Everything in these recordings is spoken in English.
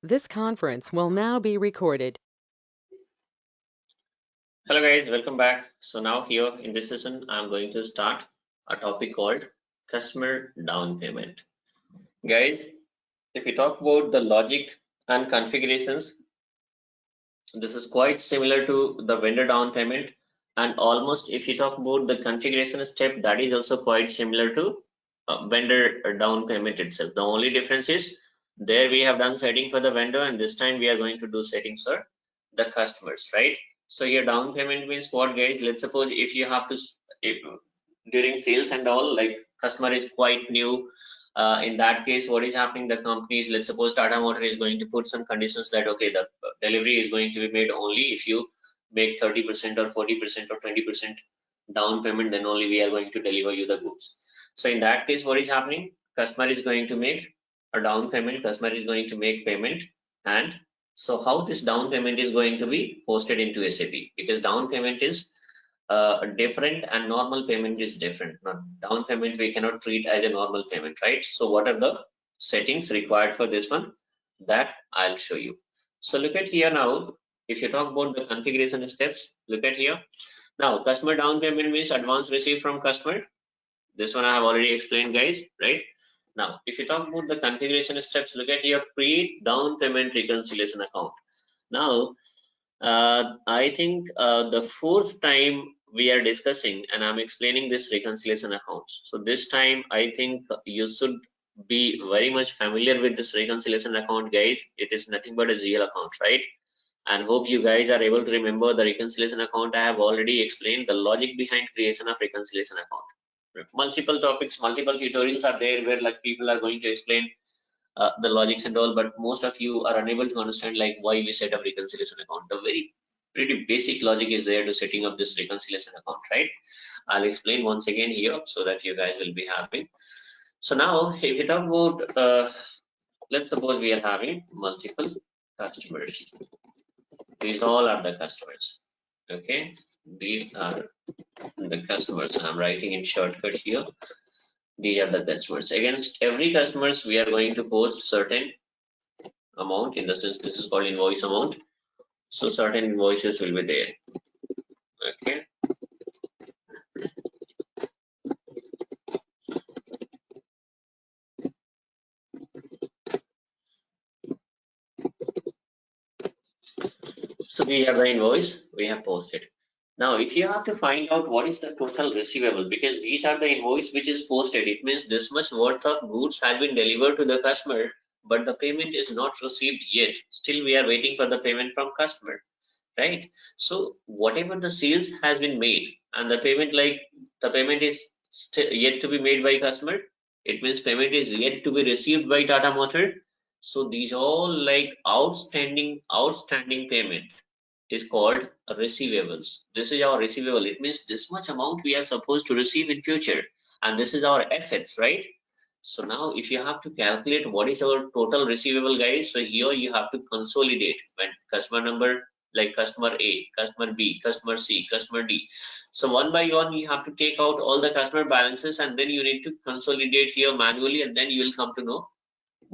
This conference will now be recorded. Hello guys, welcome back. So now here in this session, I'm going to start a topic called customer down payment. Guys, if we talk about the logic and configurations, this is quite similar to the vendor down payment, and almost if you talk about the configuration step, that is also quite similar to vendor down payment itself. The only difference is there we have done setting for the vendor, and this time we are going to do settings for the customers, right? So your down payment means what, guys? Let's suppose if you have to during sales and all, like customer is quite new, in that case what is happening, the companies, let's suppose Tata Motor is going to put some conditions that okay, the delivery is going to be made only if you make 30% or 40% or 20% down payment, then only we are going to deliver you the goods. So in that case what is happening, customer is going to make a down payment, customer is going to make payment, and so how this down payment is going to be posted into SAP, because down payment is different and normal payment is different. Now, down payment we cannot treat as a normal payment, right? So what are the settings required for this one, that I'll show you. So look at here now. If you talk about the configuration steps, look at here. Now customer down payment means advance received from customer. This one I have already explained, guys, right? Now if you talk about the configuration steps, look at here, create down payment reconciliation account. Now I think the fourth time we are discussing and I'm explaining this reconciliation accounts. So this time I think you should be very much familiar with this reconciliation account, guys. It is nothing but a GL account, right? And hope you guys are able to remember the reconciliation account. I have already explained the logic behind creation of reconciliation account. Multiple topics, multiple tutorials are there where like people are going to explain the logics and all, but most of you are unable to understand like why we set up reconciliation account. The very pretty basic logic is there to setting up this reconciliation account, right? I'll explain once again here so that you guys will be happy. So now if you talk about let's suppose we are having multiple customers. These all are the customers. Okay, these are the customers. I'm writing in shortcut here. These are the customers. Against every customers we are going to post certain amount. In the sense this is called invoice amount, so certain invoices will be there. Okay, so we have the invoice we have posted. Now if you have to find out what is the total receivable, because these are the invoice which is posted, it means this much worth of goods has been delivered to the customer, but the payment is not received yet. Still we are waiting for the payment from customer, right? So whatever the sales has been made and the payment, like the payment is still yet to be made by customer, it means payment is yet to be received by Tata Motor. So these all like outstanding payment is called receivables. This is our receivable. It means this much amount we are supposed to receive in future, and this is our assets, right? So now if you have to calculate what is our total receivable, guys, so here you have to consolidate when customer number, like customer A, customer B, customer C, customer D. So one by one you have to take out all the customer balances, and then you need to consolidate here manually, and then you will come to know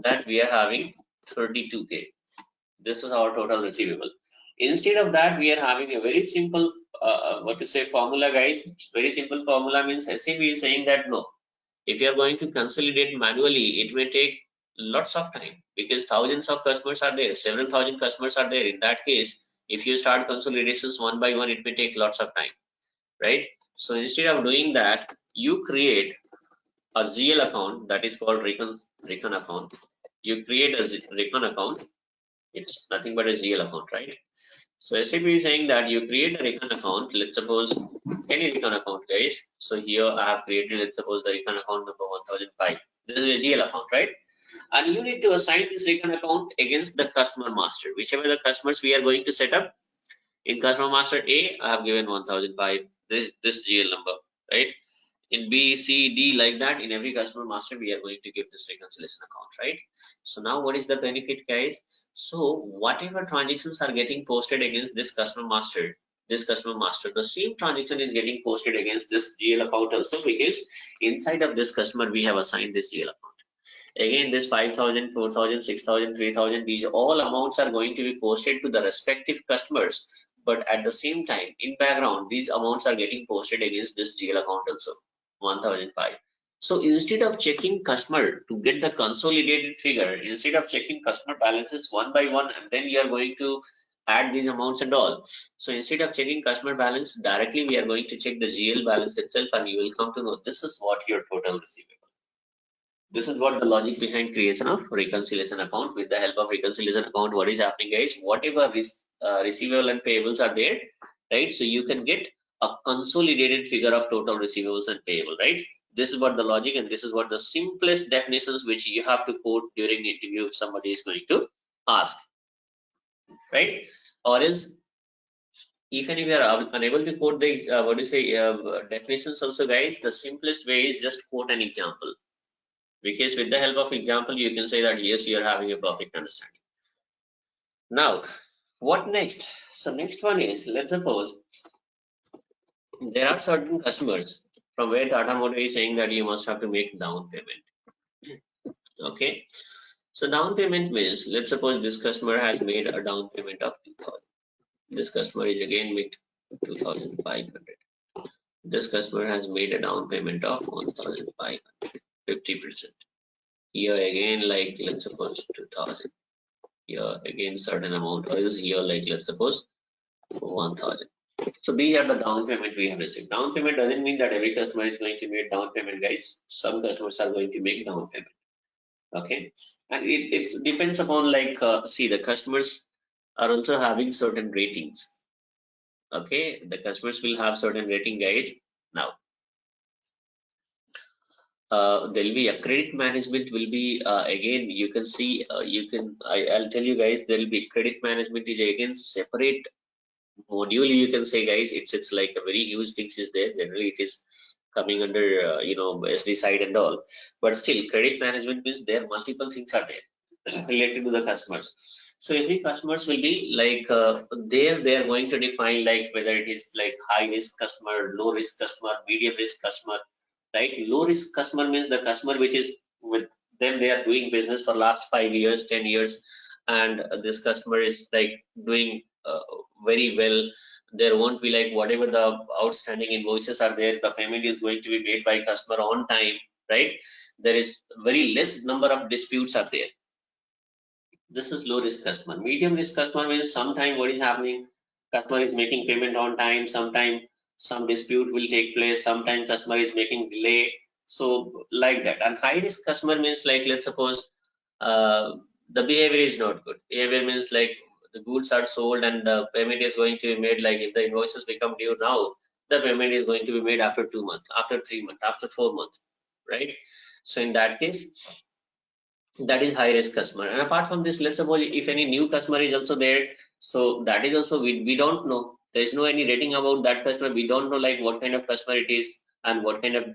that we are having 32K. This is our total receivable. Instead of that, we are having a very simple what to say formula, guys. Very simple formula means SAP is saying that no, if you are going to consolidate manually, it may take lots of time, because thousands of customers are there, several thousand customers are there. In that case, if you start consolidations one by one, it may take lots of time, right? So instead of doing that, you create a GL account, that is called recon account. You create a recon account. It's nothing but a GL account, right? So SAP is saying that you create a recon account. Let's suppose any recon account, guys. So here I have created, let's suppose the recon account number 1005. This is a GL account, right? And you need to assign this recon account against the customer master, whichever the customers we are going to set up. In customer master A, I have given 1005, this GL number, right? In B, C, D, like that, in every customer master we are going to give this reconciliation account, right? So now what is the benefit, guys? So whatever transactions are getting posted against this customer master, the same transaction is getting posted against this GL account also, because inside of this customer we have assigned this GL account. Again, this 5,000, 4,000, 6,000, 3,000, these all amounts are going to be posted to the respective customers. But at the same time, in background, these amounts are getting posted against this GL account also, 1,005. So instead of checking customer to get the consolidated figure, instead of checking customer balances one by one, and then you are going to add these amounts and all. So instead of checking customer balance directly, we are going to check the GL balance itself, and you will come to know this is what your total receivable. This is what the logic behind creation of reconciliation account. With the help of reconciliation account, what is happening, guys? Whatever receivable and payables are there, right? So you can get a consolidated figure of total receivables and payable, right? This is what the logic, and this is what the simplest definitions which you have to quote during interview if somebody is going to ask, right? Or else, even if you are unable to quote the definitions also, guys, the simplest way is just quote an example. Because with the help of example, you can say that yes, you are having a perfect understanding. Now, what next? So next one is, let's suppose there are certain customers from where Tata Motor is saying that you must have to make down payment. Okay. So down payment means, let's suppose this customer has made a down payment of 2,000. This customer is again made 2,500. This customer has made a down payment of 1,500, 50%. Here again, like let's suppose 2,000. Here again certain amount, or is here like let's suppose 1,000. So these are the down payment we have received. Down payment doesn't mean that every customer is going to make down payment, guys. Some customers are going to make down payment. Okay, and it depends upon like see, the customers are also having certain ratings. Okay, the customers will have certain rating, guys. Now there will be a credit management will be again, you can see I'll tell you guys, there will be credit management is again separate module, you can say, guys. It's like a very huge things is there. Generally it is coming under SD side and all, but still credit management means there multiple things are there related to the customers. So every customers will be like there they are going to define like whether it is like high risk customer, low risk customer, medium risk customer, right? Low risk customer means the customer which is with them they are doing business for last 5 years, 10 years, and this customer is like doing very well. There won't be like whatever the outstanding invoices are there, the payment is going to be made by customer on time, right? There is very less number of disputes are there. This is low risk customer. Medium risk customer means sometime what is happening, customer is making payment on time, sometime some dispute will take place, sometime customer is making delay, so like that. And high risk customer means like let's suppose the behavior is not good. Behavior means like the goods are sold and the payment is going to be made, like if the invoices become due now, the payment is going to be made after 2 months, after 3 months, after 4 months, right? So in that case, that is high risk customer. And apart from this, let's suppose if any new customer is also there, so that is also we don't know, there is no any rating about that customer. We don't know like what kind of customer it is and what kind of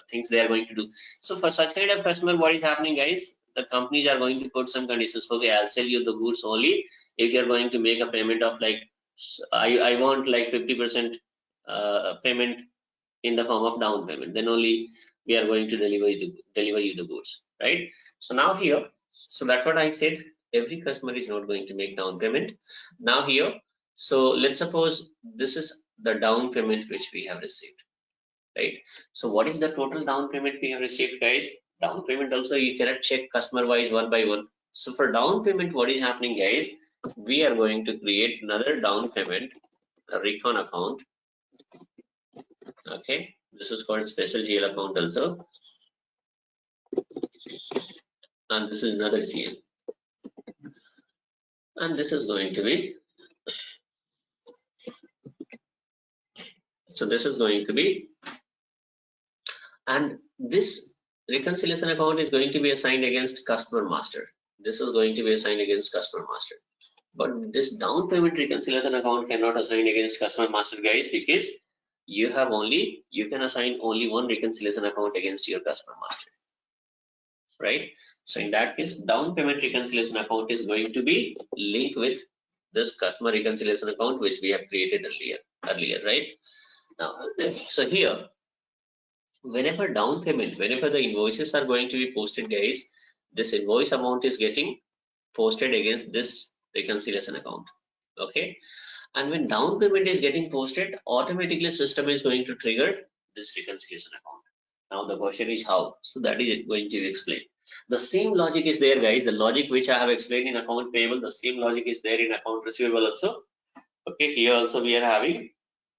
things they are going to do. So for such kind of customer, what is happening, guys, the companies are going to put some conditions. Okay, I'll sell you the goods only if you're going to make a payment of like I want like 50% payment in the form of down payment, then only we are going to deliver you the goods, right? So now here, so that's what I said, every customer is not going to make down payment. Now here, so let's suppose this is the down payment which we have received, right? So what is the total down payment we have received, guys? Down payment also you cannot check customer wise one by one. So for down payment, what is happening, guys? We are going to create another down payment, a recon account. Okay, this is called special GL account also, and this is another GL, and this is going to be, so this is going to be, and this reconciliation account is going to be assigned against customer master. This is going to be assigned against customer master, but this down payment reconciliation account cannot assign against customer master, guys, because you can assign only one reconciliation account against your customer master, right? So in that case, down payment reconciliation account is going to be linked with this customer reconciliation account which we have created earlier, right? Now, so here whenever down payment, whenever the invoices are going to be posted, guys, this invoice amount is getting posted against this reconciliation account. Okay, and when down payment is getting posted, automatically system is going to trigger this reconciliation account. Now the question is how. So that is going to explain. The same logic is there, guys. The logic which I have explained in account payable, the same logic is there in account receivable also. Okay, here also we are having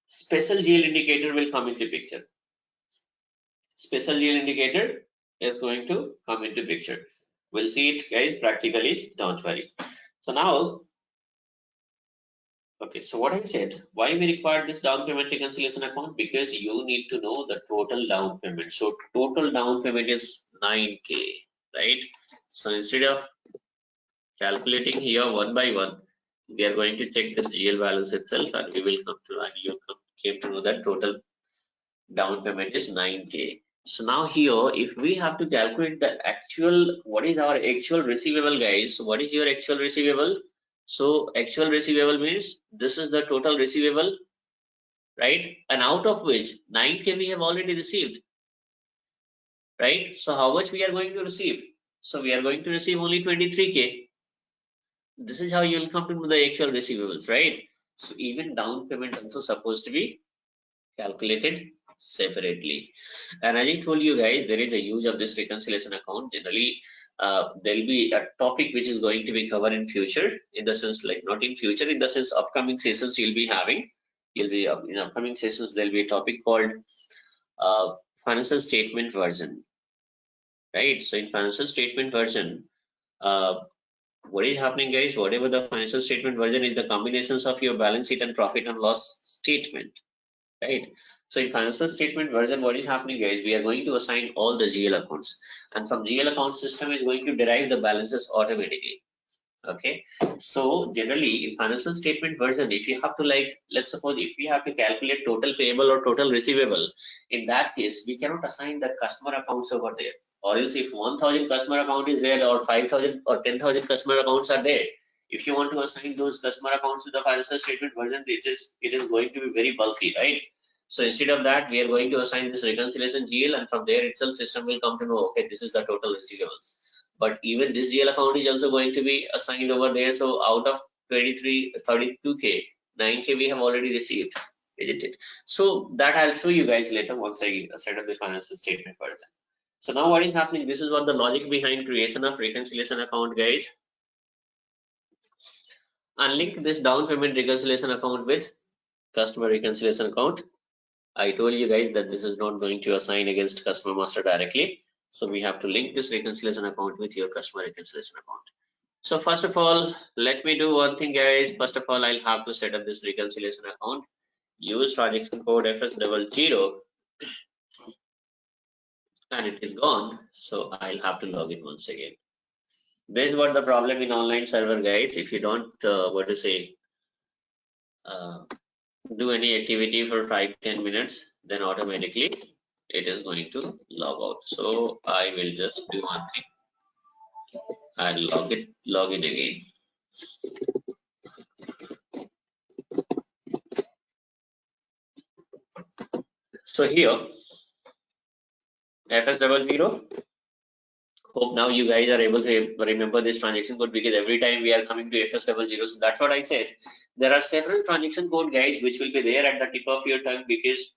special GL indicator will come into picture. Special GL indicator is going to come into picture. We'll see it, guys, practically. Don't worry. So now, okay, so what I said, why we require this down payment reconciliation account? Because you need to know the total down payment. So total down payment is 9K, right? So instead of calculating here one by one, we are going to check this GL balance itself, and we will come to, and you came to know that total down payment is 9K. So now here, if we have to calculate the actual, what is our actual receivable, guys? So what is your actual receivable? So actual receivable means this is the total receivable, right? And out of which 9K we have already received, right? So how much we are going to receive? So we are going to receive only 23K. This is how you will come to the actual receivables, right? So even down payment also supposed to be calculated separately. And as I told you guys, there is a use of this reconciliation account. Generally, there'll be a topic which is going to be covered in future, in the sense, like, not in future, in the sense upcoming sessions you'll be having. You'll be in upcoming sessions, there'll be a topic called financial statement version, right? So in financial statement version, uh, what is happening, guys? Whatever the financial statement version is, the combinations of your balance sheet and profit and loss statement, right? So in financial statement version, what is happening, guys? We are going to assign all the GL accounts, and from GL account system is going to derive the balances automatically. Okay, so generally in financial statement version, if you have to, like, let's suppose if we have to calculate total payable or total receivable, in that case we cannot assign the customer accounts over there. Or else if 1,000 customer account is there, or 5,000 or 10,000 customer accounts are there, if you want to assign those customer accounts to the financial statement version, it is going to be very bulky, right? So instead of that, we are going to assign this reconciliation GL, and from there itself system will come to know, okay, this is the total receivables. But even this GL account is also going to be assigned over there. So out of 32K, 9K we have already received, isn't it? So that I'll show you guys later once I set up the financial statement for it. So now what is happening? This is what the logic behind creation of reconciliation account, guys. And link this down payment reconciliation account with customer reconciliation account. I told you guys that this is not going to assign against customer master directly. So we have to link this reconciliation account with your customer reconciliation account. So first of all, let me do one thing, guys. First of all, I'll have to set up this reconciliation account. Use transaction code FS00, and it is gone. So I'll have to log in once again. This is what the problem in online server, guys. If you don't, do any activity for 5-10 minutes, then automatically it is going to log out. So I will just do one thing. I'll log in again. So here, FS00. Hope now you guys are able to remember this transaction code, because every time we are coming to FS00. So that's what I said. There are several transaction code, guys, which will be there at the tip of your tongue, because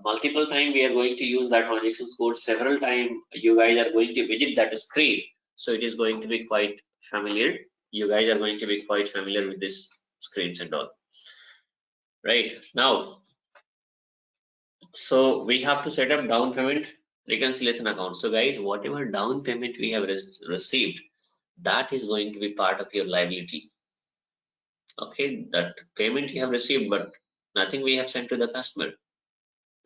multiple time we are going to use that transaction code. Several time you guys are going to visit that screen. So it is going to be quite familiar. You guys are going to be quite familiar with this screens and all. Right now, so we have to set up down payment reconciliation account. So guys, whatever down payment we have received, that is going to be part of your liability. Okay, that payment you have received, but nothing we have sent to the customer,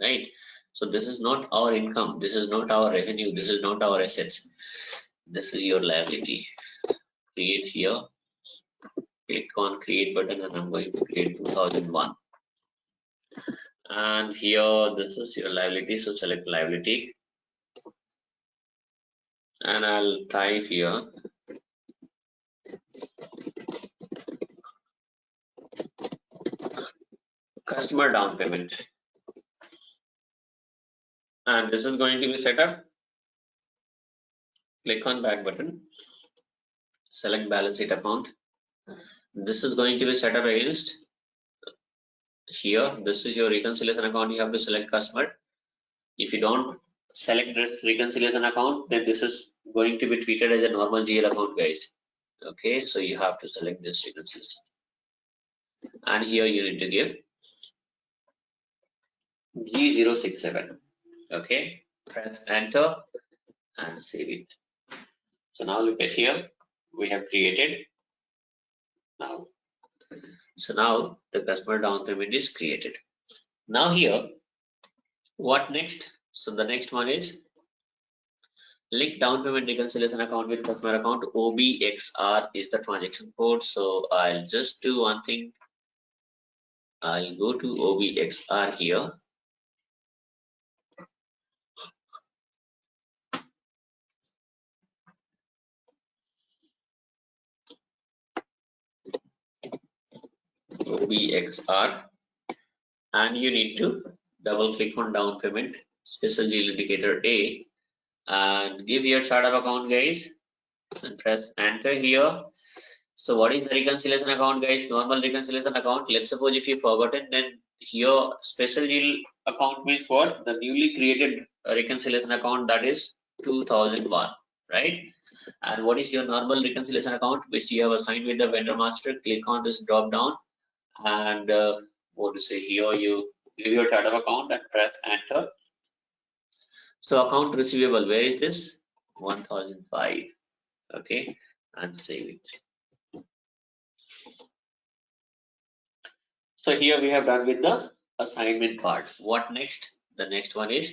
right? So this is not our income, this is not our revenue, this is not our assets, this is your liability. Create here, click on create button, and I'm going to create 2001. And here, this is your liability, so select liability, and I'll type here customer down payment, and this is going to be set up. Click on back button, select balance sheet account. This is going to be set up against here. This is your reconciliation account. You have to select customer. If you don't select this reconciliation account, then this is going to be treated as a normal GL account, guys. Okay, so you have to select this reconciliation, and here you need to give G067. Okay, press enter and save it. So now look at here, we have created now. So now the customer down payment is created. Now here, what next? So the next one is link down payment reconciliation account with customer account. OBXR is the transaction code. So I'll just do one thing. I'll go to OBXR here. OBXR, and you need to double click on down payment special deal indicator A and give your chart of account, guys, and press enter here. So what is the reconciliation account, guys? Normal reconciliation account. Let's suppose if you forgotten, then here special deal account means what? The newly created reconciliation account, that is 2001, right? And what is your normal reconciliation account which you have assigned with the vendor master? Click on this drop down and what to say here, you give your chart of account and press enter. So account receivable, where is this? 1005. Okay, and save it. So here we have done with the assignment part. What next? The next one is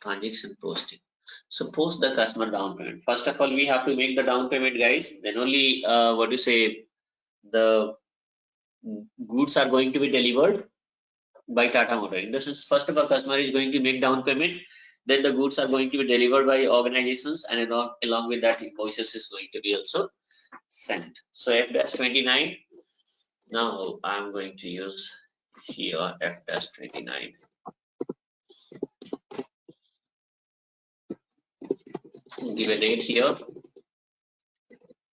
transaction posting. So post the customer down payment. First of all, we have to make the down payment, guys. Then only what to say, the goods are going to be delivered by Tata Motor. In this is, first of all, customer is going to make down payment. Then the goods are going to be delivered by organizations, and along with that, invoices is going to be also sent. So F-29. Now I'm going to use here F-29. Give a date here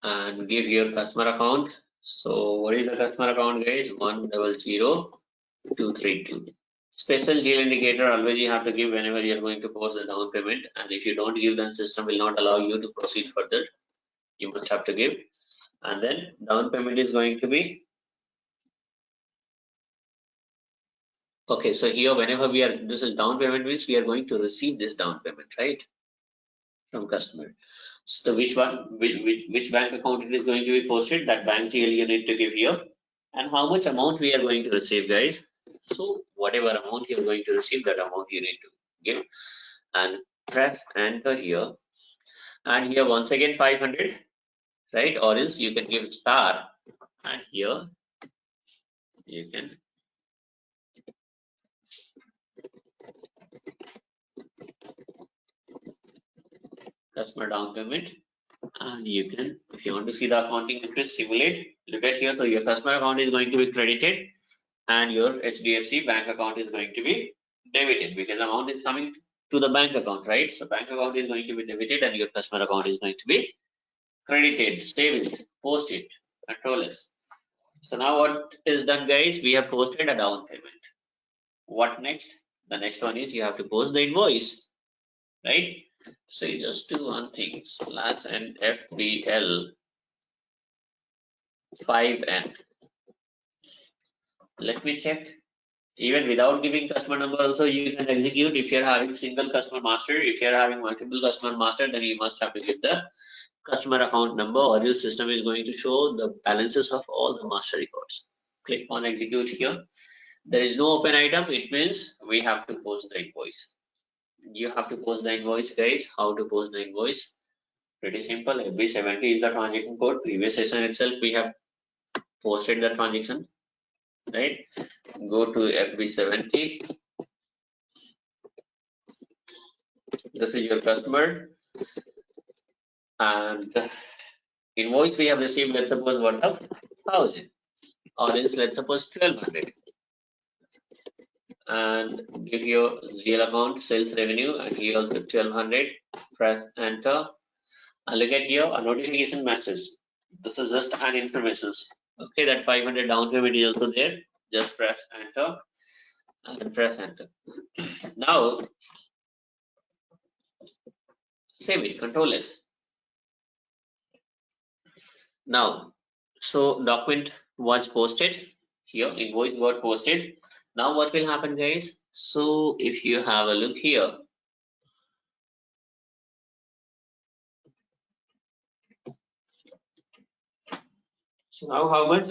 and give your customer account. So what is the customer account, guys? 100232. Special deal indicator always you have to give whenever you are going to post the down payment, and if you don't give, then system will not allow you to proceed further. You must have to give, and then down payment is going to be okay. So here whenever we are, this is down payment means we are going to receive this down payment, right, from customer. So which one, which bank account it is going to be posted, that bank GL you need to give here, and how much amount we are going to receive, guys. So whatever amount you are going to receive, that amount you need to give, and press enter here, and here once again 500, right, or else you can give star, and here you can customer down payment, and you can, if you want to see the accounting entry simulate, look at here. So your customer account is going to be credited and your HDFC bank account is going to be debited, because amount is coming to the bank account, right? So bank account is going to be debited and your customer account is going to be credited. Save it, post it, control S. So now what is done, guys? We have posted a down payment. What next? The next one is you have to post the invoice, right? So you just do one thing, slash and FBL 5N. Let me check. Even without giving customer number also you can execute. If you're having single customer master, if you're having multiple customer master, then you must have to give the customer account number, or your system is going to show the balances of all the master records. Click on execute here. There is no open item. It means we have to post the invoice. You have to post the invoice, guys. How to post the invoice? Pretty simple. FB70 is the transaction code. Previous session itself we have posted the transaction, right? Go to FB70. This is your customer, and invoice we have received, let's suppose worth of 1000, or else let's suppose 1200. and give your GL account, sales revenue, and here also 1200. Press enter. And look at here, a notification message. This is just an information. Okay, that 500 down payment is also there. Just press enter and press enter. Now save it, Control S. Now, so document was posted here, invoice got posted. Now what will happen, guys? So if you have a look here, so now how much?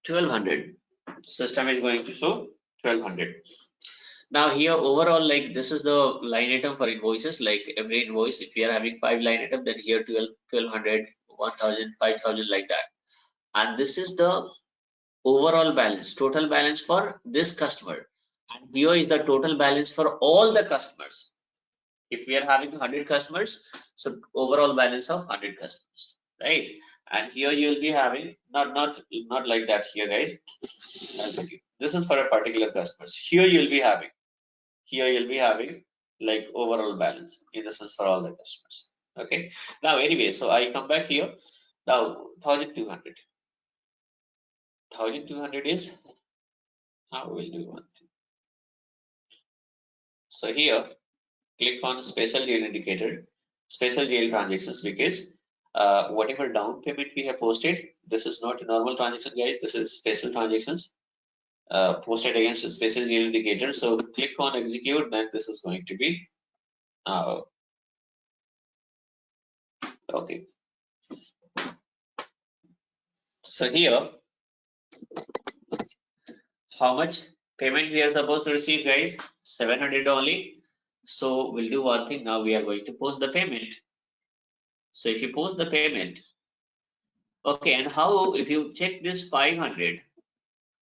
1200. System is going to show 1200. Now here overall, like this is the line item for invoices. Like every invoice, if you are having 5 line item, then here 1200, 1000, 5000 like that. And this is the overall balance, total balance for this customer. And here is the total balance for all the customers. If we are having 100 customers, so overall balance of 100 customers, right? And here you will be having not like that here, guys. This is for a particular customers. Here you'll be having like overall balance in the sense for all the customers. Okay. Now anyway, so I come back here. Now 1200. 1200 is how we'll do one thing. So here click on special deal indicator, special deal transactions, because whatever down payment we have posted, this is not a normal transaction, guys. This is special transactions posted against a special deal indicator. So click on execute, then this is going to be okay. So here, how much payment we are supposed to receive, guys? 700 only. So we'll do one thing. Now we are going to post the payment. So if you post the payment, okay, and how if you check this 500,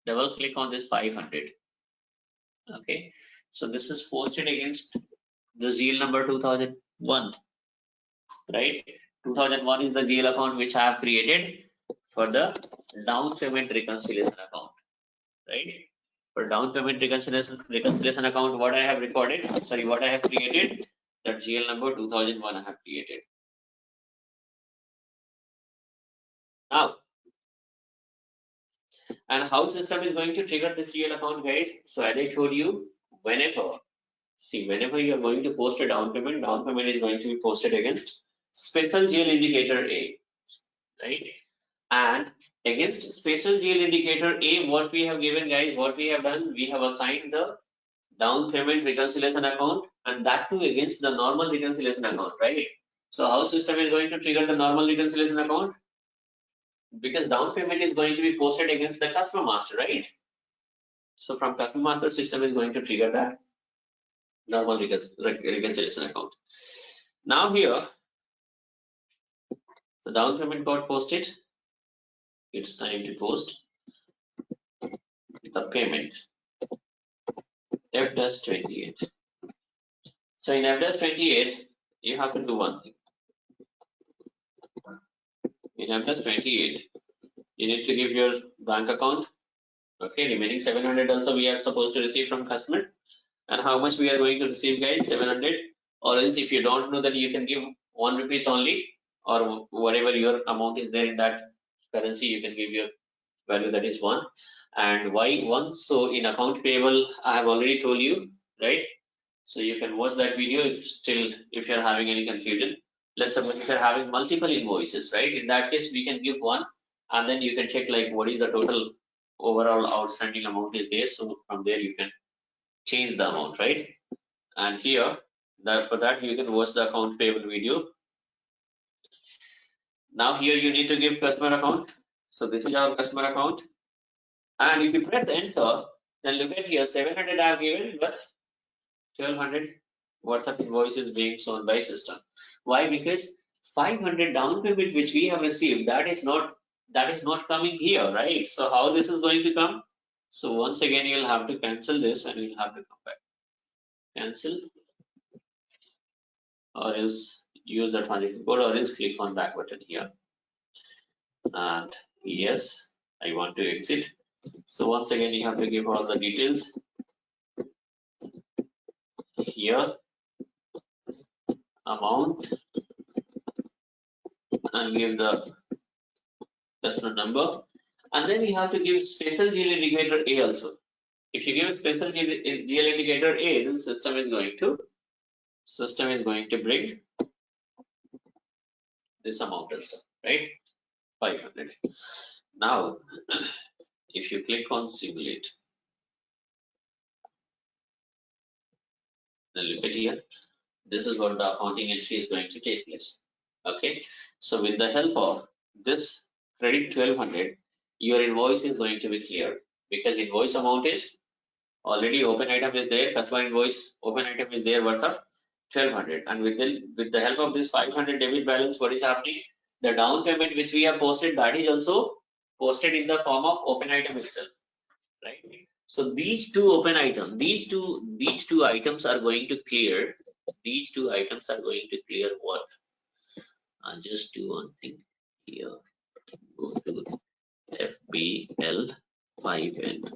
double click on this 500. Okay, so this is posted against the GL number 2001, right? 2001 is the GL account which I have created for the down payment reconciliation account, right? For down payment reconciliation account, what I have recorded, sorry, what I have created, that GL number 2001 I have created. Now, and how system is going to trigger this GL account, guys? So as I told you, whenever you are going to post a down payment is going to be posted against special GL indicator A, right? And against special GL indicator A, what we have given, guys, what we have done, we have assigned the down payment reconciliation account, and that too against the normal reconciliation account, right? So how system is going to trigger the normal reconciliation account? Because down payment is going to be posted against the customer master, right? So from customer master, system is going to trigger that normal reconciliation account. Now here, the down payment got posted. It's time to post the payment. F-28. So in F-28, you have to do one thing. In F-28, you need to give your bank account. Okay, remaining 700 also we are supposed to receive from customer. And how much we are going to receive, guys? 700. Or else if you don't know, then you can give 1 rupees only, or whatever your amount is there in that currency, you can give your value, that is 1. And why 1? So in account payable, I have already told you, right? So you can watch that video if you're having any confusion. Let's suppose if you're having multiple invoices, right? In that case, we can give 1, and then you can check like what is the total overall outstanding amount is there. So from there you can change the amount, right? And here, for that you can watch the account payable video. Now here you need to give customer account. So this is our customer account. And if you press enter, then look at here, 700 I have given, but 1200 WhatsApp invoice is being shown by system. Why? Because 500 down payment which we have received, that is not coming here, right? So how this is going to come? So once again you'll have to cancel this and you'll have to come back. Cancel, or else use the transaction code, or else click on back button here. And yes, I want to exit. So once again, you have to give all the details here, amount, and give the customer number, and then you have to give special GL indicator A also. If you give special GL indicator A, then system is going to bring this amount also, right? 500. Now, if you click on simulate, then look at here. This is what the accounting entry is going to take place. Okay, so with the help of this credit 1200, your invoice is going to be cleared because invoice amount is already open item is there, customer invoice open item is there worth of 1200, and with the help of this 500 debit balance, what is happening? The down payment which we have posted, that is also posted in the form of open item itself, right? So these two open items, these two items are going to clear. These two items are going to clear what? I'll just do one thing here. Go to FBL 5N.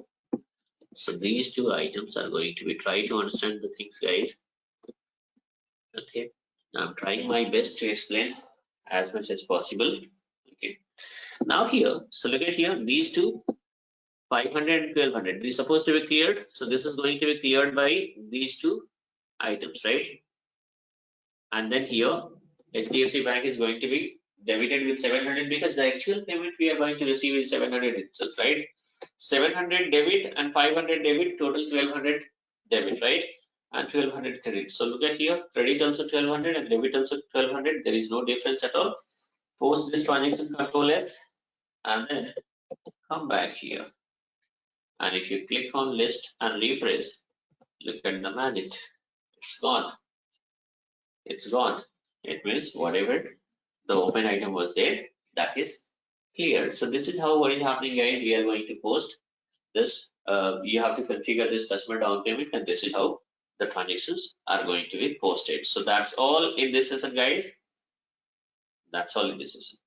So these two items are going to be, try to understand the things, guys. Okay, I'm trying my best to explain as much as possible. Okay, now here, so look at here, these two 500 and 1200, these are supposed to be cleared. So this is going to be cleared by these two items, right? And then here HDFC Bank is going to be debited with 700 because the actual payment we are going to receive is 700 itself, right? 700 debit and 500 debit, total 1200 debit, right? And 1200 credit. So look at here, credit also 1200 and debit also 1200. There is no difference at all. Post this transaction, control S, and then come back here. And if you click on list and refresh, look at the magic. It's gone. It's gone. It means whatever the open item was there, that is cleared. So this is how what is happening, guys. We are going to post this. You have to configure this customer down payment, and this is how the transactions are going to be posted. So that's all in this session, guys. That's all in this session.